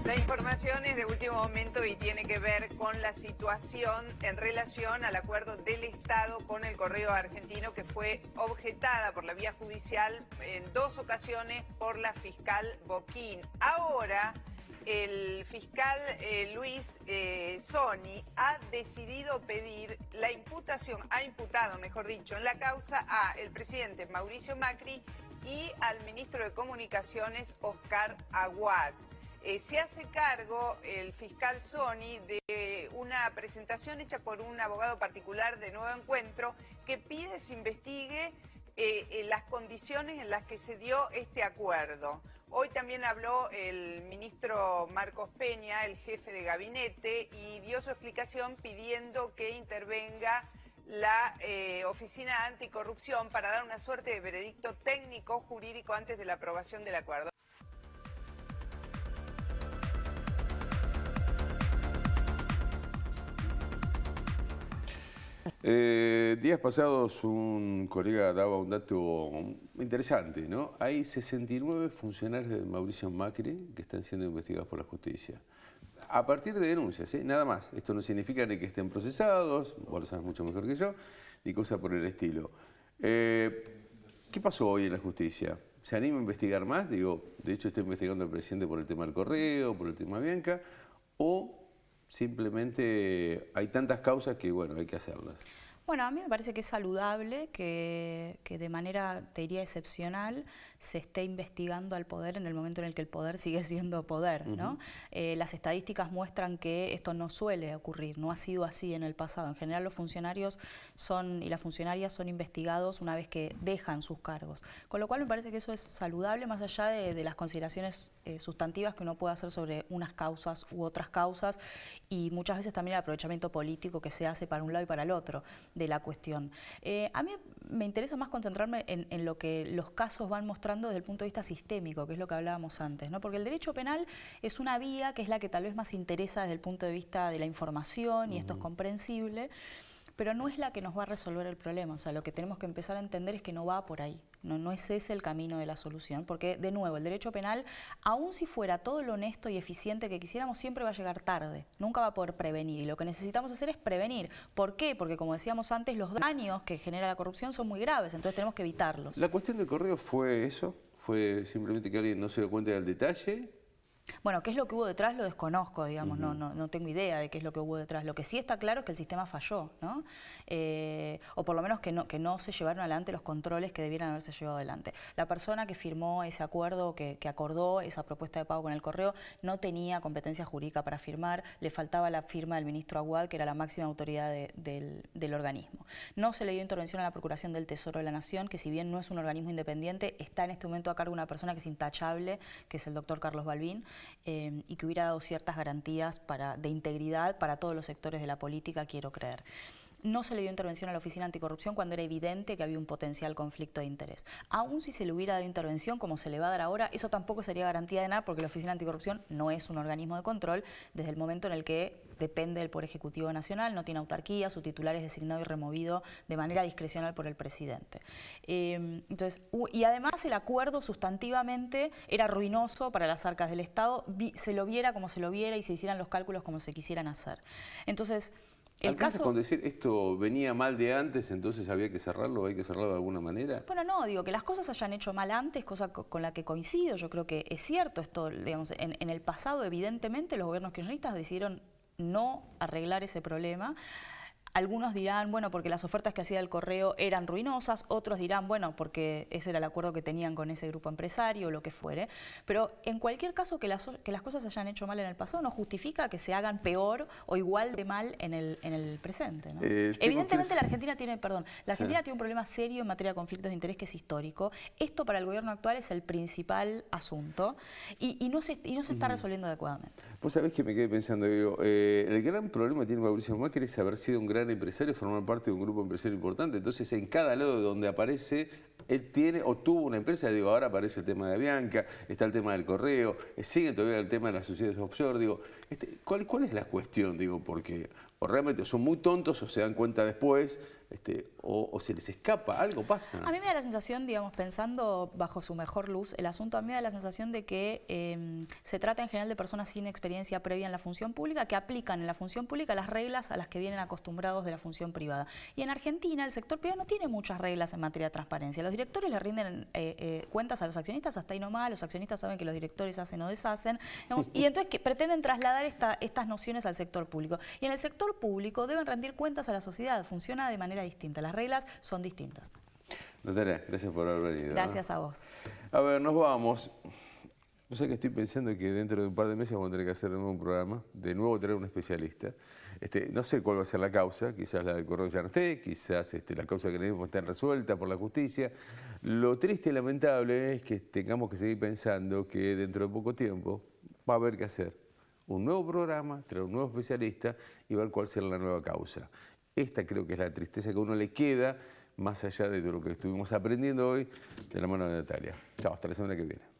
La información es de último momento y tiene que ver con la situación en relación al acuerdo del Estado con el Correo Argentino, que fue objetada por la vía judicial en 2 ocasiones por la fiscal Boquín. Ahora el fiscal Luis Sony ha decidido pedir la imputación, ha imputado, mejor dicho, en la causa a el presidente Mauricio Macri y al ministro de Comunicaciones Oscar Aguad. Se hace cargo el fiscal Sony de una presentación hecha por un abogado particular de Nuevo Encuentro que pide se investigue las condiciones en las que se dio este acuerdo. Hoy también habló el ministro Marcos Peña, el jefe de gabinete, y dio su explicación pidiendo que intervenga la Oficina Anticorrupción para dar una suerte de veredicto técnico jurídico antes de la aprobación del acuerdo. Días pasados un colega daba un dato interesante, ¿no? Hay 69 funcionarios de Mauricio Macri que están siendo investigados por la justicia. A partir de denuncias, nada más. Esto no significa ni que estén procesados, vos lo sabes mucho mejor que yo, ni cosa por el estilo. ¿Qué pasó hoy en la justicia? ¿Se anima a investigar más? Digo, de hecho está investigando al presidente por el tema del correo, por el tema Bianca, o simplemente hay tantas causas que, bueno, hay que hacerlas. Bueno, a mí me parece que es saludable que de manera, te diría, excepcional se esté investigando al poder en el momento en el que el poder sigue siendo poder, ¿no? Las estadísticas muestran que esto no suele ocurrir, no ha sido así en el pasado. En general los funcionarios y las funcionarias son investigados una vez que dejan sus cargos. Con lo cual me parece que eso es saludable, más allá de las consideraciones sustantivas que uno puede hacer sobre unas causas u otras causas, y muchas veces también el aprovechamiento político que se hace para un lado y para el otro de la cuestión. A mí me interesa más concentrarme en lo que los casos van mostrando desde el punto de vista sistémico, que es lo que hablábamos antes, ¿no? Porque el derecho penal es una vía que es la que tal vez más interesa desde el punto de vista de la información, y esto es comprensible, pero no es la que nos va a resolver el problema. O sea, lo que tenemos que empezar a entender es que no va por ahí. No es ese el camino de la solución, porque, de nuevo, el derecho penal, aun si fuera todo lo honesto y eficiente que quisiéramos, siempre va a llegar tarde, nunca va a poder prevenir, y lo que necesitamos hacer es prevenir. ¿Por qué? Porque, como decíamos antes, los daños que genera la corrupción son muy graves, entonces tenemos que evitarlos. ¿La cuestión del correo fue eso? ¿Fue simplemente que alguien no se dio cuenta del detalle? Bueno, ¿qué es lo que hubo detrás? Lo desconozco, digamos, no tengo idea de qué es lo que hubo detrás. Lo que sí está claro es que el sistema falló, ¿no? O por lo menos que no se llevaron adelante los controles que debieran haberse llevado adelante. La persona que firmó ese acuerdo, que acordó esa propuesta de pago con el correo, no tenía competencia jurídica para firmar, le faltaba la firma del ministro Aguad, que era la máxima autoridad del organismo. No se le dio intervención a la Procuración del Tesoro de la Nación, que si bien no es un organismo independiente, está en este momento a cargo de una persona que es intachable, que es el doctor Carlos Balbín, y que hubiera dado ciertas garantías de integridad para todos los sectores de la política, quiero creer. No se le dio intervención a la Oficina Anticorrupción cuando era evidente que había un potencial conflicto de interés. Aún si se le hubiera dado intervención, como se le va a dar ahora, eso tampoco sería garantía de nada, porque la Oficina Anticorrupción no es un organismo de control desde el momento en el que depende del Poder Ejecutivo Nacional, no tiene autarquía, su titular es designado y removido de manera discrecional por el presidente. Y además el acuerdo sustantivamente era ruinoso para las arcas del Estado, se lo viera como se lo viera y se hicieran los cálculos como se quisieran hacer. Entonces, ¿Alcanzas con decir esto venía mal de antes, entonces había que cerrarlo, hay que cerrarlo de alguna manera? Bueno, no, digo que las cosas se hayan hecho mal antes, cosa con la que coincido. Yo creo que es cierto esto, digamos, en el pasado evidentemente los gobiernos kirchneristas decidieron no arreglar ese problema. Algunos dirán, bueno, porque las ofertas que hacía el correo eran ruinosas, otros dirán, bueno, porque ese era el acuerdo que tenían con ese grupo empresario o lo que fuere. Pero en cualquier caso, que las cosas se hayan hecho mal en el pasado no justifica que se hagan peor o igual de mal en el presente, ¿no? Evidentemente la Argentina tiene, tiene un problema serio en materia de conflictos de interés que es histórico. Esto para el gobierno actual es el principal asunto y no se está resolviendo adecuadamente. Vos sabés que me quedé pensando, digo, el gran problema que tiene Mauricio Macri es haber sido un gran empresario, formar parte de un grupo empresario importante. Entonces, en cada lado de donde aparece, él tiene o tuvo una empresa. Digo, ahora aparece el tema de Bianca, está el tema del correo, sigue todavía el tema de las sociedades offshore. Digo, ¿cuál es la cuestión? Digo, porque o realmente son muy tontos o se dan cuenta después o se les escapa, algo pasa. A mí me da la sensación, digamos, pensando bajo su mejor luz, el asunto a mí me da la sensación de que se trata en general de personas sin experiencia previa en la función pública, que aplican en la función pública las reglas a las que vienen acostumbrados de la función privada. Y en Argentina el sector privado no tiene muchas reglas en materia de transparencia. Los directores le rinden cuentas a los accionistas hasta ahí nomás, los accionistas saben que los directores hacen o deshacen, digamos, y entonces que pretenden trasladar estas nociones al sector público. Y en el sector público deben rendir cuentas a la sociedad, funciona de manera distinta, las reglas son distintas. Natalia, gracias por haber venido. Gracias a vos. A ver, nos vamos. O sea que estoy pensando que dentro de un par de meses vamos a tener que hacer de nuevo un programa, de nuevo traer un especialista. No sé cuál va a ser la causa, quizás la del correo ya no esté, quizás la causa que tenemos está resuelta por la justicia. Lo triste y lamentable es que tengamos que seguir pensando que dentro de poco tiempo va a haber que hacer un nuevo programa, traer un nuevo especialista y ver cuál será la nueva causa. Esta creo que es la tristeza que a uno le queda, más allá de lo que estuvimos aprendiendo hoy de la mano de Natalia. Chao, hasta la semana que viene.